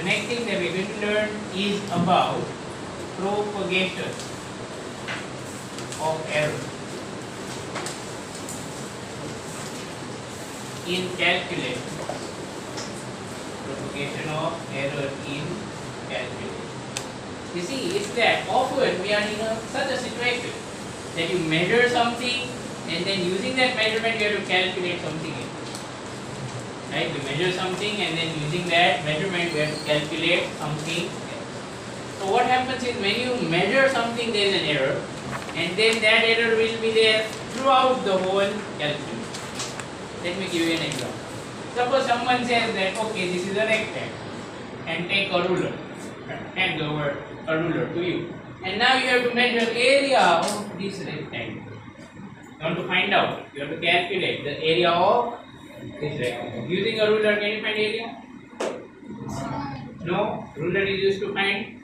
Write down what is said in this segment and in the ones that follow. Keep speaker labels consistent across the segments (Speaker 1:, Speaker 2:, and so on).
Speaker 1: next thing that we're going to learn is about propagation of error in calculation. Propagation of error in calculation. You see, it's that often we are in such a situation that you measure something and then using that measurement you have to calculate something else. Right? We measure something and then using that measurement we have to calculate something else. So what happens is when you measure something there is an error and then that error will be there throughout the whole calculation. Let me give you an example. Suppose someone says that okay, this is a rectangle and take a ruler, hand over a ruler to you, and now you have to measure area of this rectangle. You want to find out, you have to calculate the area of this rectangle. Using a ruler, can you find area? No, ruler is used to find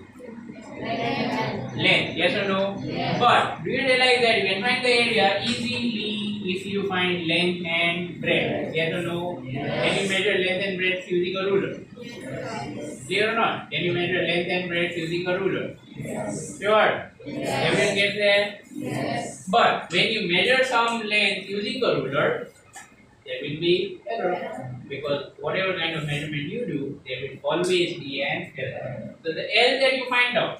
Speaker 1: length, yes or no? Yes. But do you realize that you can find the area easily if you find length and breadth, yes or no? Yes. Can you measure length and breadth using a ruler? Yes. Clear or not? Can you measure length and breadth using a ruler? Yes. Sure? Yes. Everyone gets there? Yes. But when you measure some length using a ruler, there will be error, because whatever kind of measurement you do, there will always be an error. So the L that you find out,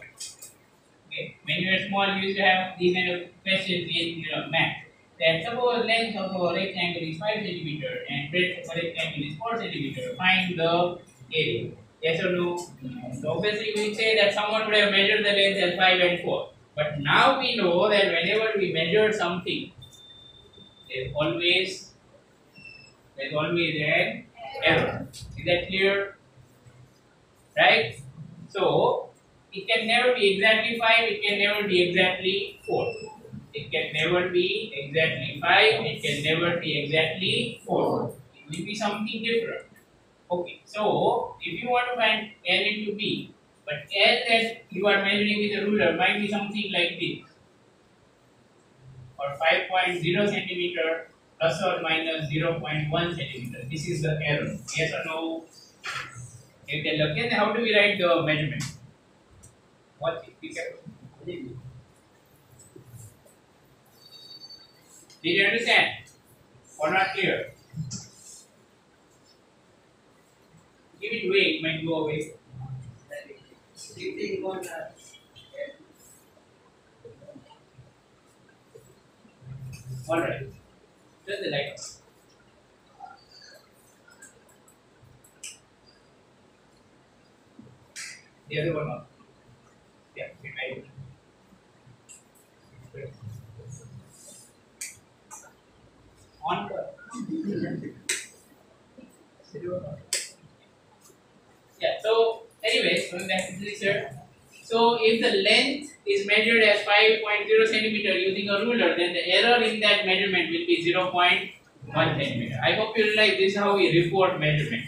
Speaker 1: okay, when you were small, you used to have these kind of questions in math. That suppose length of a rectangle is 5 cm and breadth of a rectangle is 4 cm. Find the area. Yes or no? So obviously we say that someone would have measured the length as 5 and 4. But now we know that whenever we measure something, there's always an error. Is that clear? Right? So it can never be exactly 5, it can never be exactly 4. It can never be exactly 5, it can never be exactly 4. It will be something different. Okay, so if you want to find L into B, but L that you are measuring with a ruler might be something like this, or 5.0 centimeter plus or minus 0.1 centimeter. This is the error. Yes or no? You can look at how do we write the measurement? Watch it. Be careful. Did you understand? Or not clear? Give it way, it might go away. Alright. Just the light off. The other one off. Yeah, it might. On. Yeah, so anyway, going back to this here. So if the length is measured as 5.0 centimeter using a ruler, then the error in that measurement will be 0.1 centimeter. I hope you realize this is how we report measurement.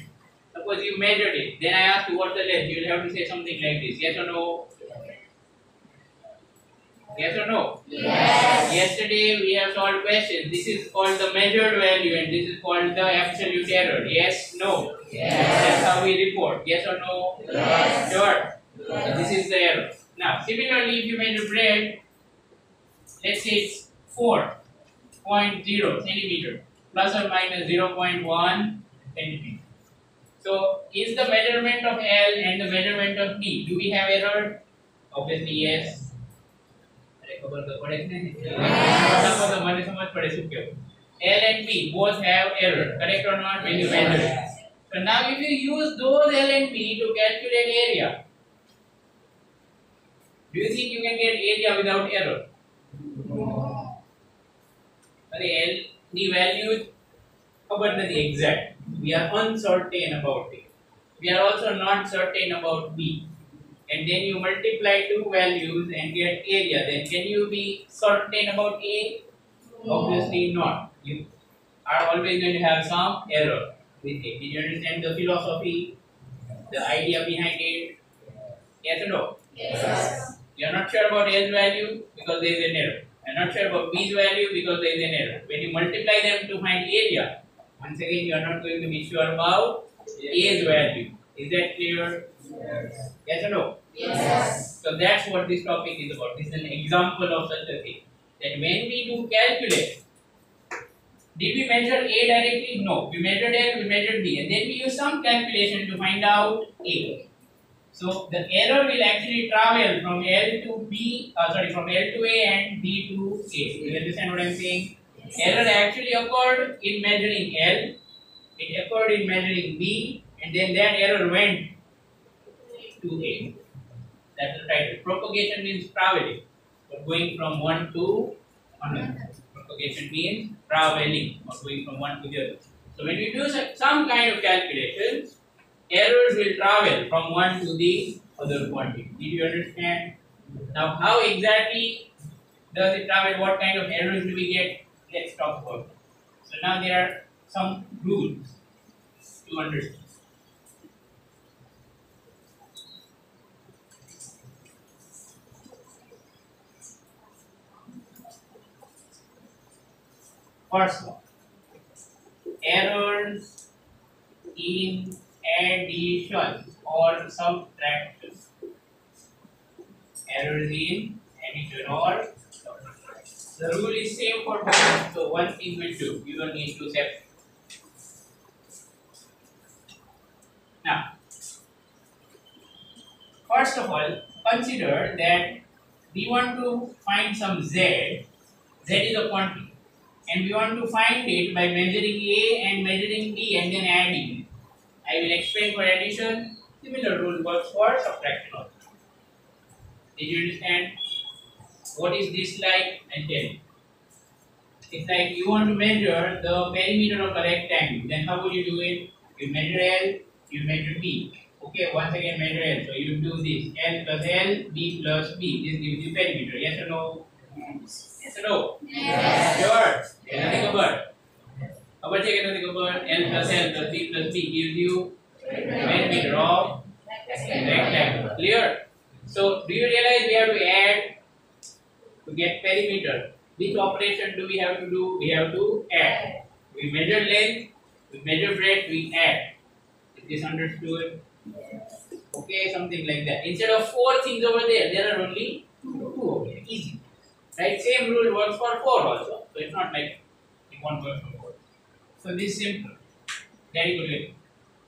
Speaker 1: Suppose you measured it, then I ask you what the length, you will have to say something like this, yes or no? Yes or no? Yes. Yesterday we have solved questions. This is called the measured value and this is called the absolute error. Yes, no? Yes. That's how we report. Yes or no? Yes. Sure. Yes. This is the error. Now, similarly, if you measure bread, let's say it's 4.0 centimeter plus or minus 0.1 centimeter. So, is the measurement of L and the measurement of D, do we have error? Obviously, yes. L and B both have error, correct or not, when you measure it. So now if you use those L and B to calculate area, do you think you can get area without error? No. The value covered the exact. We are uncertain about it. We are also not certain about B. And then you multiply two values and get area, then can you be certain about A? Obviously not. You are always going to have some error with it. Did you understand the philosophy, the idea behind it? Yes or no? Yes. You are not sure about A's value because there is an error. You are not sure about B's value because there is an error. When you multiply them to find area, once again you are not going to be sure about A's value. Is that clear? Yes or no?
Speaker 2: Yes.
Speaker 1: So that's what this topic is about. This is an example of such a thing. That when we do calculate, did we measure A directly? No. We measured L, we measured B, and then we use some calculation to find out A. So the error will actually travel from L to B, from L to A and B to A. You understand what I'm saying? Error actually occurred in measuring L, it occurred in measuring B, and then that error went to A. That's the title. Propagation means traveling, but going from one to another. Propagation means traveling, or going from one to the other. So when you do some kind of calculations, errors will travel from one to the other quantity. Did you understand? Now, how exactly does it travel? What kind of errors do we get? Let's talk about it. So now there are some rules to understand. First one, errors in addition or subtraction. Errors in addition or subtraction. The rule is same for both. So one thing will do. You don't need to separate. Now, first of all, consider that we want to find some z. Z is a quantity. And we want to find it by measuring A and measuring B and then adding. I will explain for addition. Similar rule works for subtraction also. Did you understand? What is this like? And tell you. It's like you want to measure the perimeter of a rectangle. Then how would you do it? You measure L, you measure B. Okay, once again measure L. So you do this. L plus L, B plus B. This gives you perimeter. Yes or no? Yes or no?
Speaker 2: Yes.
Speaker 1: Sure. Nothing about. How about check nothing about L plus L plus B plus B gives you perimeter of rectangle. Clear? So do you realize we have to add to get perimeter? Which operation do we have to do? We have to add. We measure length, we measure breadth, we add. Is this understood? Okay, something like that. Instead of 4 things over there are only 2 over here. Easy. Right? Same rule works for 4 also. So it's not like it won't work for 4. So this is simple. Z equal to A.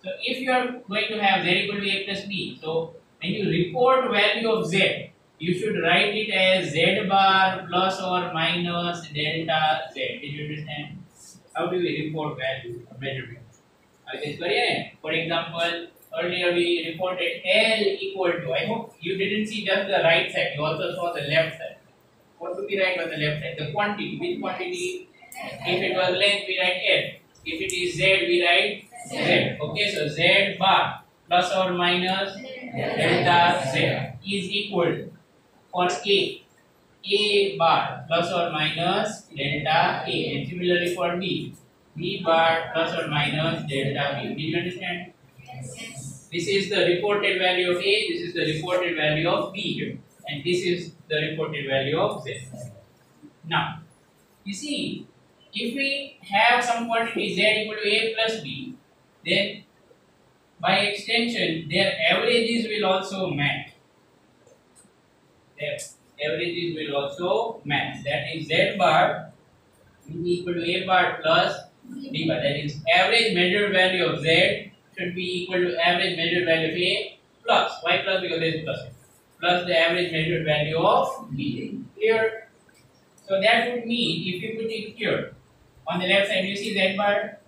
Speaker 1: So if you are going to have Z equal to A plus B, so when you report value of Z, you should write it as Z bar plus or minus delta Z. Did you understand? How do we report value or measurement? For example, earlier we reported L equal to, I hope you didn't see just the right side, you also saw the left side. What do we write on the left side? The quantity. Which quantity? If it was length, we write L. If it is Z, we write Z. Okay, so Z bar plus or minus delta Z is equal for A bar plus or minus delta A, and similarly for B bar plus or minus delta B. Did you understand?
Speaker 2: Yes.
Speaker 1: This is the reported value of A, this is the reported value of B, and this is the reported value of Z. Now, you see, if we have some quantity Z equal to A plus B, then by extension, their averages will also match. Their averages will also match. That is Z bar is equal to A bar plus B bar. That is average measured value of Z should be equal to average measured value of A plus. Why plus? Because there is plus. Plus the average measured value of B. Clear? So that would mean if you put it here, on the left side you see Z bar.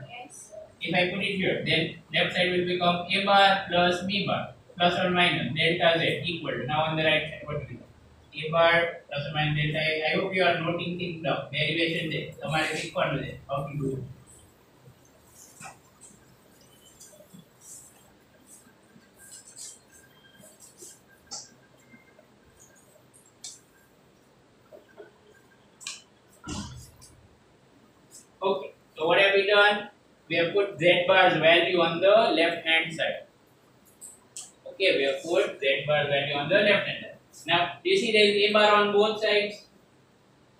Speaker 2: Yes.
Speaker 1: If I put it here, then left side will become A bar plus B bar plus or minus delta Z equal to. Now on the right side, what will become? A bar plus or minus delta A. I hope you are noting things down. Derivation there. તમારે શીખવાનું છે how to do it. Okay, so what have we done? We have put Z bar's value on the left hand side. Okay, we have put Z bar's value on the left hand side. Now, do you see there is A bar on both sides?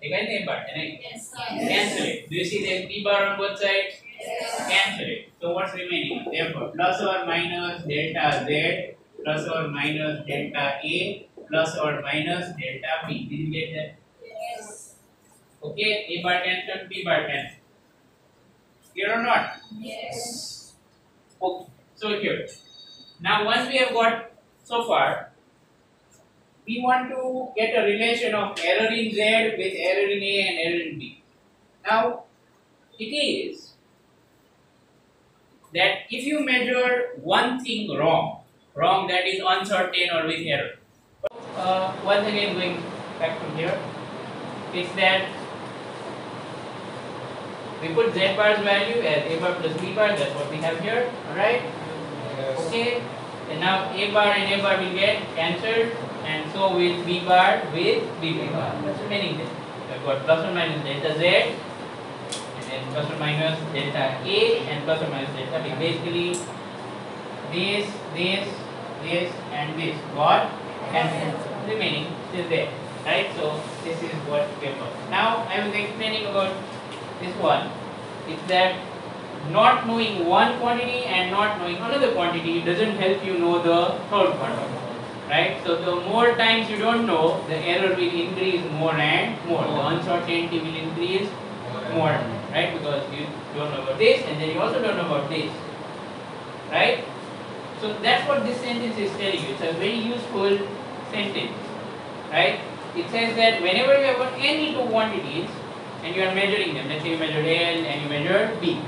Speaker 1: Again, A bar, right?
Speaker 2: Yes.
Speaker 1: Cancel it. Do you see there is B bar on both sides?
Speaker 2: Yes.
Speaker 1: Cancel it. So what's remaining? Therefore, plus or minus delta Z plus or minus delta A plus or minus delta B. Did you get that?
Speaker 2: Yes.
Speaker 1: Okay, A bar cancel, B bar cancel. Clear or not?
Speaker 2: Yes.
Speaker 1: Okay. So here. Now once we have got so far, we want to get a relation of error in Z with error in A and error in B. Now it is that if you measure one thing wrong that is uncertain or with error. Once again going back from here, it's that we put Z bar's value as A bar plus B bar, that's what we have here, alright?
Speaker 3: Yes.
Speaker 1: Okay, and now A bar and A bar will get cancelled, and so will B bar with B bar. That's remaining there. We've got plus or minus delta Z, and then plus or minus delta A, and plus or minus delta B. Basically, this, and this. What? Cancelled. Remaining still there, right? So this is what we have got. Now I was explaining about this one. It's that not knowing one quantity and not knowing another quantity doesn't help you know the third quantity, right? So the more times you don't know, the error will increase more and more. The uncertainty will increase more and more, right? Because you don't know about this, and then you also don't know about this, right? So that's what this sentence is telling you. It's a very useful sentence, right? It says that whenever you have got any two quantities and you are measuring them, let's say you measure L and you measure B,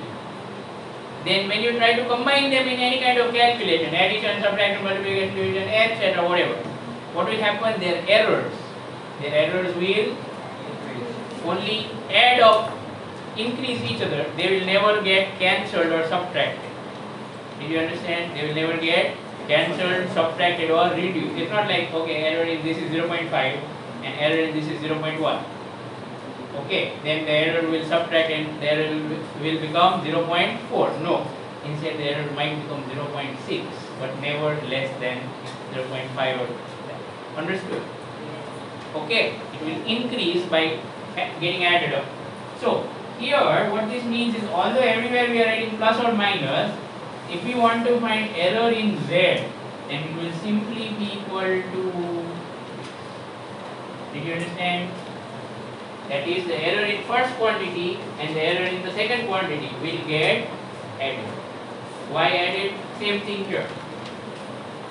Speaker 1: then when you try to combine them in any kind of calculation, addition, subtraction, multiplication, division, etc., whatever, what will happen? Their errors will only add up, increase each other. They will never get cancelled or subtracted. Did you understand? They will never get cancelled, subtracted or reduced. It's not like, okay, error in this is 0.5 and error in this is 0.1. Okay, then the error will subtract and the error will become 0.4. No, instead the error might become 0.6, but never less than 0.5 or that. Understood? Okay, it will increase by getting added up. So here what this means is, although everywhere we are writing plus or minus, if we want to find error in Z, then it will simply be equal to, did you understand? That is, the error in first quantity and the error in the second quantity will get added. Why added? Same thing here.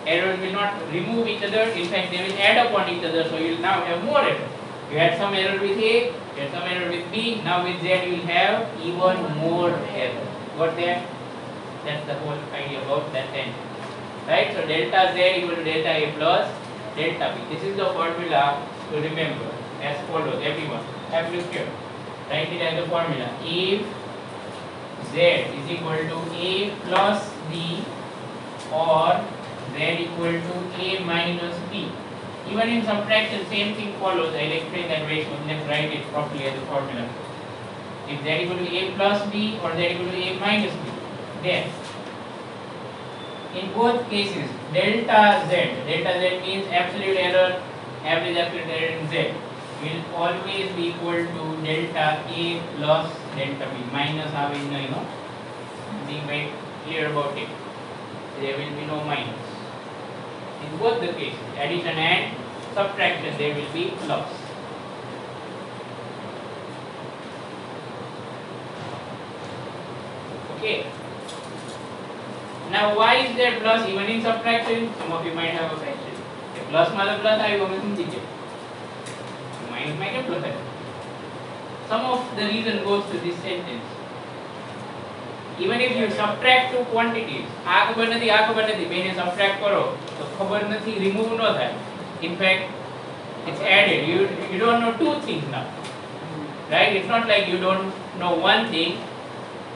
Speaker 1: Errors will not remove each other, in fact they will add up on each other, so you will now have more error. You had some error with A, you had some error with B, now with Z you will have even more error. Got that? That's the whole idea about that sentence. Right? So delta Z equal to delta A plus delta B. This is the formula to remember as follows. Everyone, have a look here. Write it as the formula. If Z is equal to A plus B or Z equal to A minus B. Even in subtraction, same thing follows. I'll explain that ratio. Let's write it properly as a formula. If Z equal to A plus B or Z equal to A minus B, then in both cases delta Z means absolute error, average absolute error in Z, will always be equal to delta A plus delta B. Minus have in, being very clear about it. There will be no minus. In both the cases, addition and subtraction, there will be plus. Okay. Now, why is there plus even in subtraction? Some of you might have a question. Plus मतलब plus आएगा मैं ठीक है. Minus में plus है. Some of the reason goes to this sentence. Even if you subtract two quantities, आ खबर नहीं, बेने subtract करो, तो खबर नहीं remove ना था. In fact, it's added. You don't know two things now, right? It's not like you don't know one thing,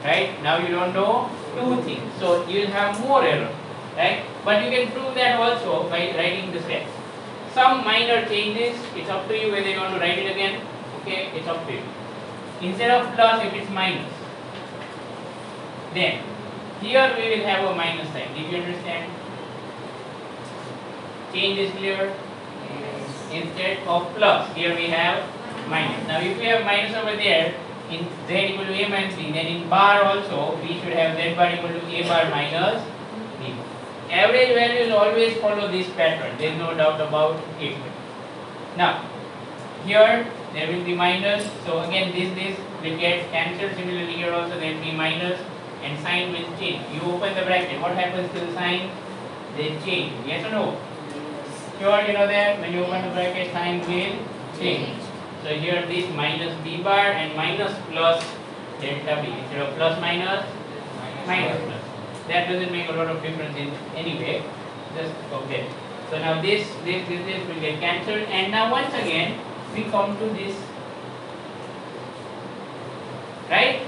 Speaker 1: right? Now you don't know two things, so you will have more error, right? But you can prove that also by writing the steps. Some minor changes, it's up to you whether you want to write it again. Okay, it's up to you. Instead of plus, if it's minus, then here we will have a minus sign. Did you understand? Change is clear?
Speaker 2: Yes.
Speaker 1: Instead of plus, here we have minus. Now if we have minus over there, in Z equal to A minus B, then in bar also we should have Z bar equal to A bar minus B bar. average values always follow this pattern. There is no doubt about it. Now, here there will be minus. So again, this will get cancelled. Similarly, here also there will be minus, and sign will change. You open the bracket. What happens to the sign? They change. Yes or no? Sure, you know that when you open the bracket, sign will change. So here this minus b bar and minus plus delta b. Instead of plus minus, minus plus. That doesn't make a lot of difference in any way. Just okay. So now this will get cancelled, and now once again we come to this, right?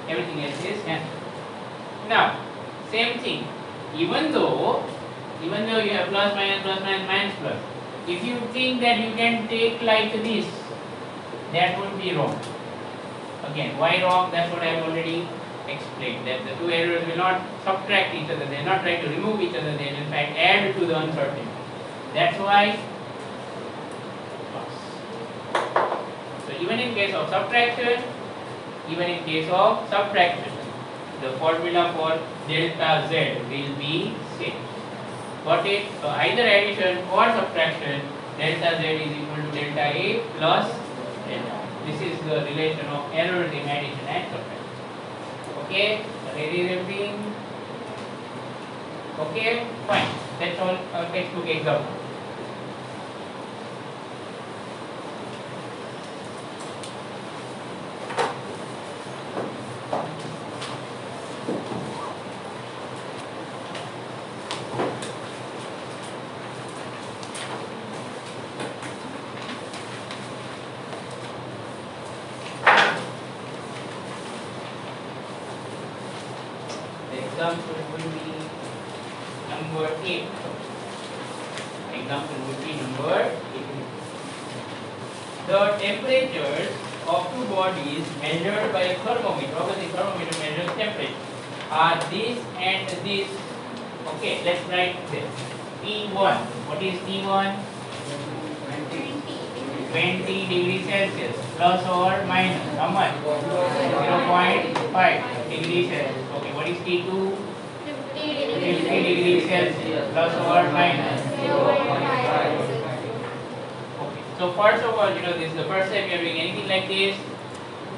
Speaker 1: Everything else is cancelled. Now same thing. Even though you have plus minus minus plus, if you think that you can take like this, that would be wrong. Again, why wrong? That's what I have already explained. That the two errors will not subtract each other. They will not try to remove each other. They will in fact add to the uncertainty. That's why plus. So even in case of subtraction, the formula for delta z will be same. Got it? So either addition or subtraction, delta z is equal to delta a plus delta. This is the relation of errors in addition and subtraction. Okay? So here is everything. Okay? Fine. That's all our textbook example. Example will be number 8. Example would be number 8. The temperatures of two bodies measured by a thermometer, obviously thermometer measures temperature, are this and this. Okay, let's write this. T1. What is T1? 20 degrees Celsius. Plus or minus? How much? 0.5 degrees Celsius. Okay, what is T2? 50 degrees Celsius. Plus or minus? 0.5. Okay, so first of all, this is the first time you are doing anything like this.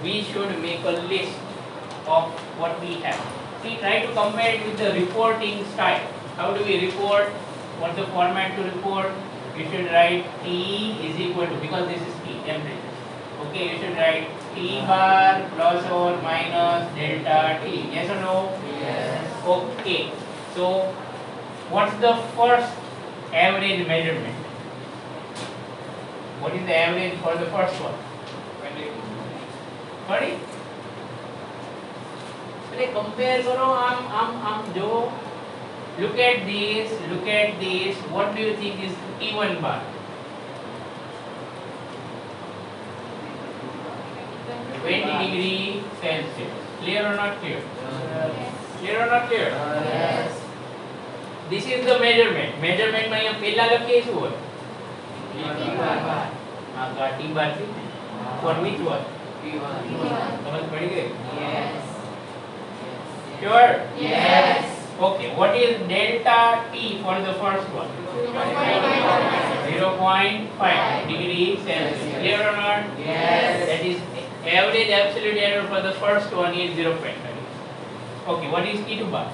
Speaker 1: We should make a list of what we have. See, try to compare it with the reporting style. How do we report? What's the format to report? You should write T is equal to, because this is T, temperature. Okay, you should write T bar plus or minus delta T. Yes or no? Yes. Okay. So, what's the first average measurement? What is the average for the first one? 20. Compare करो हम जो look at this, what do you think is T1 bar? 20 degree Celsius. Clear or not clear? Yes. Clear or not clear? Yes. This is the measurement. Measurement में यहाँ पहला लगे શું હોય? T bar. हाँ तो T bar थी. For which one? T1. समझ पड़ी गई? Yes. Sure? Yes. Okay, what is delta T for the first one? 0.5 degrees Celsius. Clear or not? Yes. That is average absolute error for the first one is 0.5. Okay, what is T2 bar?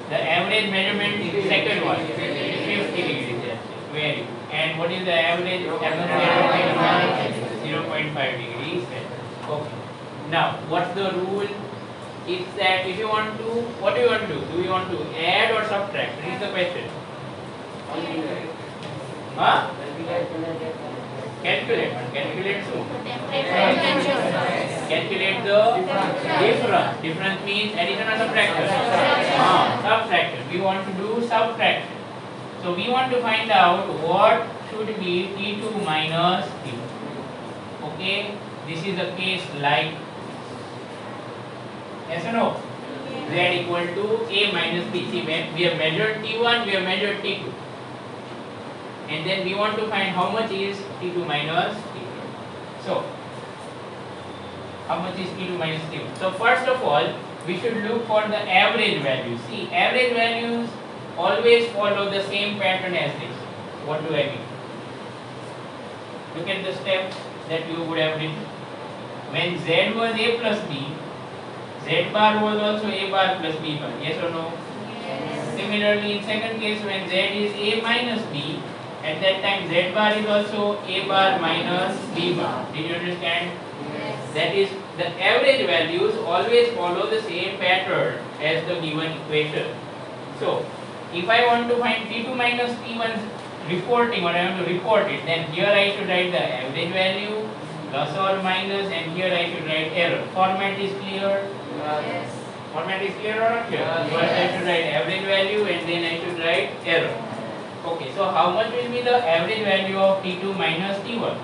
Speaker 1: The average measurement is the second one, 50 degrees Celsius. Very good. And what is the average error? 0.5 degrees Celsius. Okay. Now, what's the rule? Is that if you want to, what do you want to do? Do you want to add or subtract? This is the question. Huh? Calculate. Calculate soon. Calculate the difference. Difference means addition or subtraction? Subtraction. We want to do subtraction. So we want to find out what should be T2 minus T1. Okay? This is a case like, yes or no? Z equal to A minus B. See, when we have measured T1, we have measured T2. And then we want to find how much is T2 minus T1. So, how much is T2 minus T1? So, first of all, we should look for the average values. See, average values always follow the same pattern as this. What do I mean? Look at the steps that you would have written. When z was a plus b, z bar was also a bar plus b bar. Yes or no?
Speaker 2: Yes.
Speaker 1: Similarly, in second case, when z is a minus b, at that time z bar is also a bar minus b bar. Did you understand?
Speaker 2: Yes.
Speaker 1: That is, the average values always follow the same pattern as the given equation. So, if I want to find T2 minus T1's reporting, or I want to report it, then here I should write the average value, plus or minus, and here I should write error. Format is clear?
Speaker 2: Yes.
Speaker 1: Format is clear or not clear? First I should write average value and then I should write error. Okay, so how much will be the average value of T2 minus T1?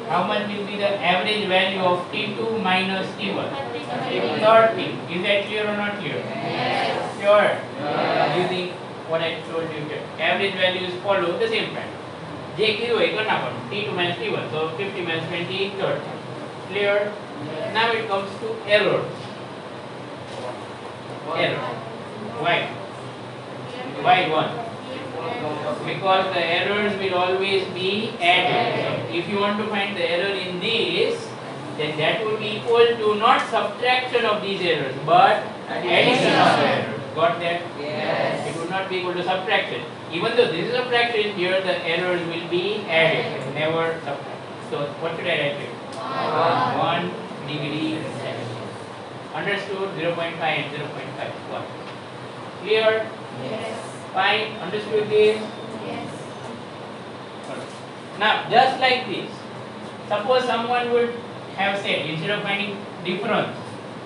Speaker 1: How much will be the average value of T2 minus T1? 30. Is that clear or not clear?
Speaker 2: Yes.
Speaker 1: Sure. Using what I told you here. Average values follow the same pattern. J kilo hai karna padhe. T2 minus T1. So 50 minus 20, 30. Clear? Now it comes to errors. Error. Why? Why 1? Because the errors will always be added. If you want to find the error in this, then that would be equal to not subtraction of these errors, but addition of the errors. Got that?
Speaker 2: Yes.
Speaker 1: It would not be equal to subtraction. Even though this is subtraction, here the errors will be added, never subtract. So what should I write here? 1 degree Celsius. Understood? 0.5 and 0.5. 1. Clear?
Speaker 2: Yes.
Speaker 1: Fine. Understood this?
Speaker 2: Yes.
Speaker 1: Now, just like this, suppose someone would have said, instead of finding difference,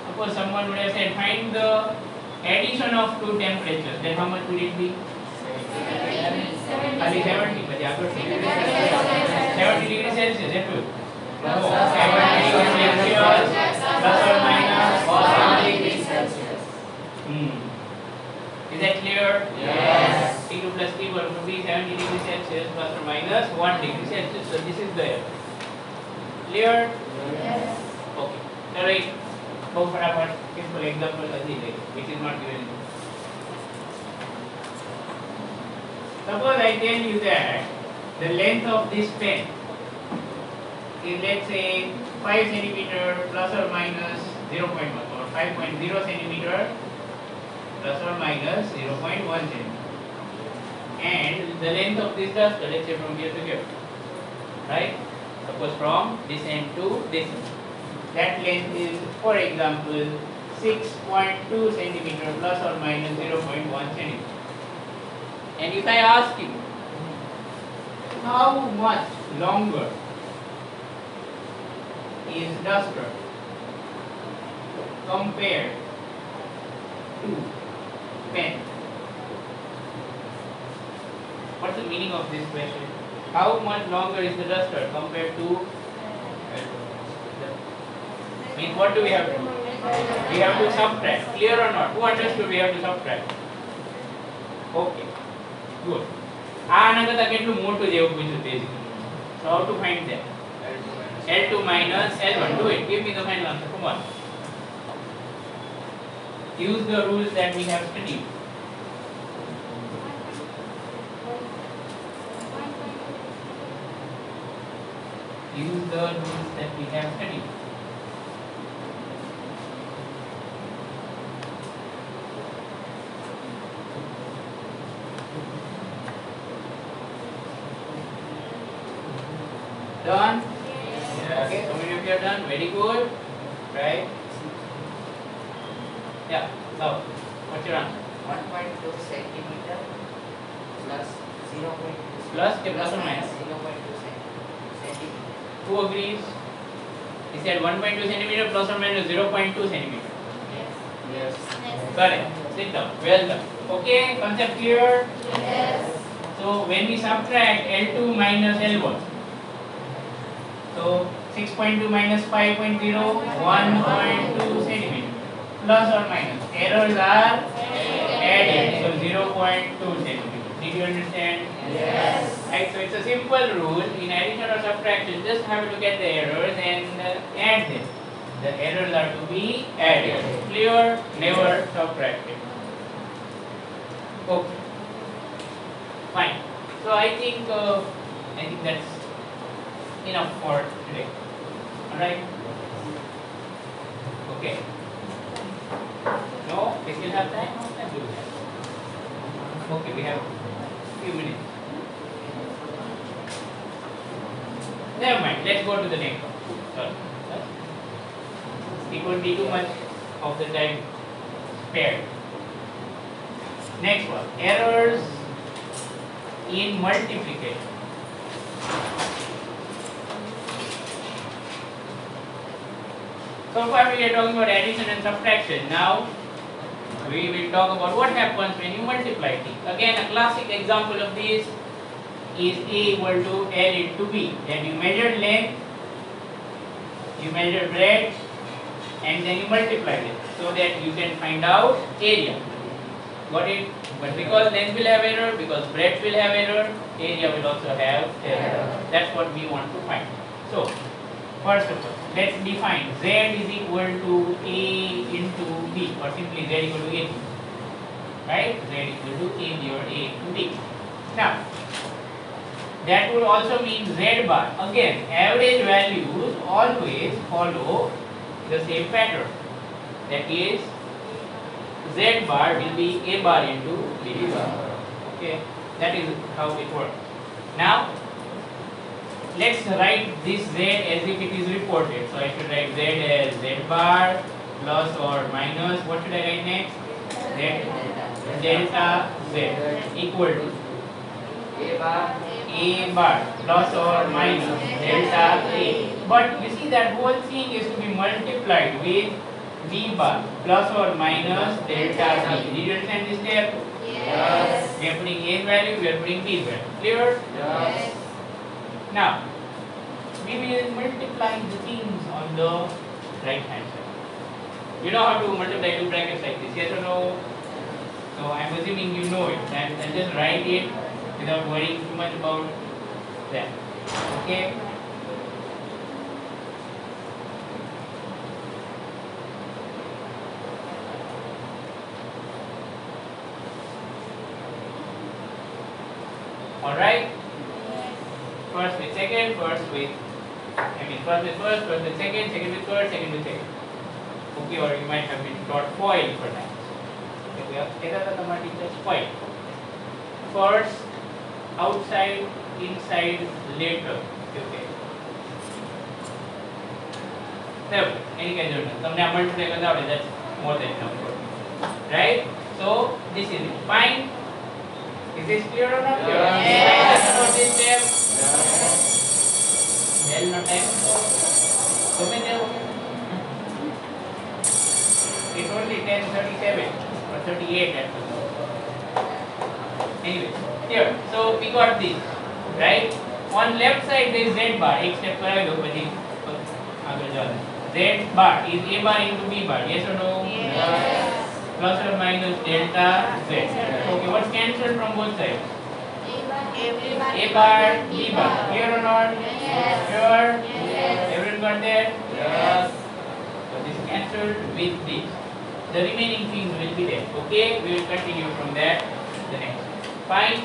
Speaker 1: suppose someone would have said, find the addition of two temperatures, then how much would it be?
Speaker 2: 70.
Speaker 1: 70, but yeah, 70 degrees Celsius, that will.
Speaker 2: Plus
Speaker 1: No,
Speaker 2: or
Speaker 1: 70 degrees Celsius, plus or minus 1 degree. Is that clear?
Speaker 2: Yes.
Speaker 1: T2 plus T1 would be 70 degrees Celsius plus or minus 1 degree Celsius. So this is the error. Clear?
Speaker 2: Yes.
Speaker 1: Okay. Alright. Go for our simple example which is not given. Suppose I tell you that the length of this pen is, let's say, 5 centimeter plus or minus 0.1 or 5.0 centimeter plus or minus 0.1 centimeter. And the length of this duster, let's say from here to here, right? Suppose from this end to this end. That length is, for example, 6.2 centimeter plus or minus 0.1 centimeter. And if I ask you, how much longer is duster compared to pen? What's the meaning of this question? How much longer is the duster compared to? Means what do we have to do? We have to subtract. Clear or not? Who understood we have to subtract? Okay. Good. આ આના કરતા કેટલું મોટું જેવું પૂછ્યું basically. So how to find that? L2 minus L1. Do it. Give me the final answer. Come on. Use the rules that we have studied. Use the rules that we have studied. Done? Okay, so many of you are done. Very good. Right? Yeah. Now, what's your answer?
Speaker 2: 1.2 centimeter plus 0.2
Speaker 1: Plus ke plus or minus?
Speaker 2: 0.2 centimeter.
Speaker 1: Who agrees? He said 1.2 centimeter plus or minus 0.2 centimeter.
Speaker 2: Yes.
Speaker 1: Correct. Sit down. Well done. Okay, concept clear?
Speaker 2: Yes.
Speaker 1: So when we subtract L2 minus L1, so 6.2 minus 5.0, 1.2 centimeter. Plus or minus. Errors are added. So 0.2 centimeter. Did you understand?
Speaker 2: Yes.
Speaker 1: Right, so it's a simple rule. In addition or subtraction, just have a look at the errors and add them. The errors are to be added. Clear? Never subtracted. Okay, fine. So I think that's enough for today. All right. Okay. No, we still have time. How much time do we have? Okay, we have a few minutes. Never mind. Let's go to the next one. Sorry. It won't be too much of the time spared. Next one. Errors in multiplication. So far we are talking about addition and subtraction. Now we will talk about what happens when you multiply things. Again, a classic example of this is A equal to L into B. Then you measure length, you measure breadth, and then you multiply it so that you can find out area. Got it? But because length will have error, because breadth will have error, area will also have error. That's what we want to find. So, first of all, let's define Z is equal to A into B, or simply Z equal to A. Right? Z equal to AB or A into B. Now, that would also mean Z bar. Again, average values always follow the same pattern. That is, Z bar will be A bar into B bar. Okay, that is how it works. Now, let's write this Z as if it is reported. So I should write Z as Z bar plus or minus. What should I write next? Z delta Z equal to A bar plus or minus delta A. But you see that whole thing is to be multiplied with B bar plus or minus delta B. Did you understand this step?
Speaker 2: Yes.
Speaker 1: We are putting A value, we are putting B value. Clear?
Speaker 2: Yes.
Speaker 1: Now, we will multiply the things on the right hand side. You know how to multiply two brackets like this, yes or no? So I am assuming you know it, and just write it without worrying too much about that. Okay? Alright? First with second, first with first with second, second with third, second with second. Okay, or you might have been taught foil for that. Okay, foil. First, outside, inside, later. Okay. Never. Any kind of તમને આ multiply કરતા આવડે, that's more than enough. Right? So this is it. Fine. Is this clear or not clear?
Speaker 2: Yes.
Speaker 1: About this step? Well, no time. So many. It's only 10:37 or 38 at the moment. Anyway, here. So we got this, right? On left side there is Z bar. एक step कराई दो પછી आगे जाओ. Z bar is A bar into B bar. Yes or no?
Speaker 2: Yes.
Speaker 1: Plus or minus delta Z. Okay, what's cancelled from both sides? A bar, B bar. Clear or not?
Speaker 2: Yes.
Speaker 1: Sure?
Speaker 2: Yes.
Speaker 1: Everyone got that?
Speaker 2: Yes.
Speaker 1: So this is cancelled with this. The remaining things will be there. Okay, we will continue from there the next. Fine?